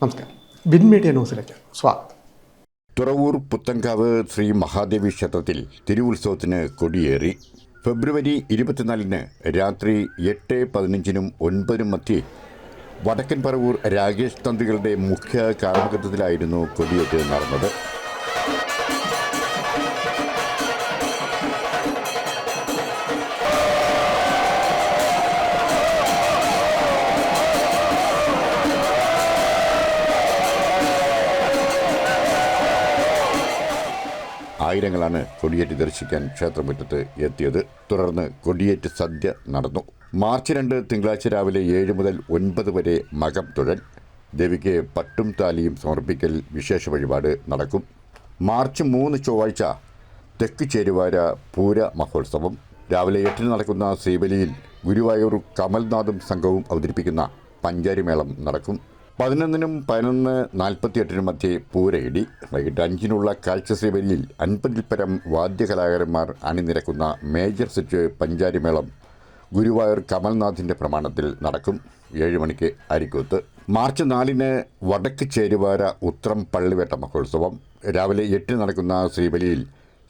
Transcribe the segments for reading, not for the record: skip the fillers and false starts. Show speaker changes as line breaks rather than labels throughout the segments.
നമസ്കാരം. Bin media ന്യൂസിലേക്ക് സ്വാഗതം.
തുറവൂർ പുത്തൻകാവ് ശ്രീ മഹാദേവി ക്ഷേത്രത്തിൽ തിരുവുത്സവത്തിന് കൊടിയേറി. ഫെബ്രുവരി 24 രാത്രി 8:15 9 മധ്യേ വടക്കൻ പറവൂർ രാകേഷ് തന്ത്രികളുടെ മുഖ്യ കാർമ്മികത്വത്തിലായിരുന്നു കൊടിയേറ്റ് നടന്നത്. ആയിരങ്ങളാണ് കൊടിയേറ്റ് ദർശിക്കാൻ ക്ഷേത്രമുറ്റത്ത് എത്തിയത്. തുടർന്ന് കൊടിയേറ്റ് സദ്യ നടന്നു. മാർച്ച് 2 തിങ്കളാഴ്ച രാവിലെ 7 മുതൽ 9 വരെ മകം തൊഴൽ, ദേവിക്ക് പട്ടും താലിയും സമർപ്പിക്കൽ വിശേഷ വഴിപാട് നടക്കും. മാർച്ച് 3 ചൊവ്വാഴ്ച തെക്ക് ചേരുവാര പൂര മഹോത്സവം. രാവിലെ 8 നടക്കുന്ന ശ്രീബലിയിൽ ഗുരുവായൂർ കമൽനാഥും സംഘവും അവതരിപ്പിക്കുന്ന പഞ്ചാരിമേളം നടക്കും. 11-നും 11:48 മധ്യേ പൂരയിടി. വൈകിട്ട് 5-നുള്ള കാഴ്ച ശ്രീബലിയിൽ 50-ൽ പരം വാദ്യകലാകാരന്മാർ അണിനിരക്കുന്ന മേജർ സെറ്റ് പഞ്ചാരിമേളം ഗുരുവായൂർ കമൽനാഥിൻ്റെ പ്രമാണത്തിൽ നടക്കും. 7 മണിക്ക് അരിക്കൂത്ത്. മാർച്ച് 4 വടക്ക് ചേരുവാര ഉത്രം പള്ളിവേട്ട മഹോത്സവം. രാവിലെ 8 നടക്കുന്ന ശ്രീബലിയിൽ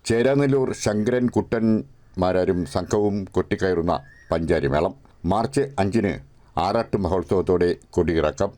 ചേരാനെല്ലൂർ ശങ്കരൻ കുട്ടന്മാരും സംഘവും കൊട്ടിക്കയറുന്ന പഞ്ചാരിമേളം. മാർച്ച് 5 ആറാട്ട് മഹോത്സവത്തോടെ കൊടിയിറക്കം.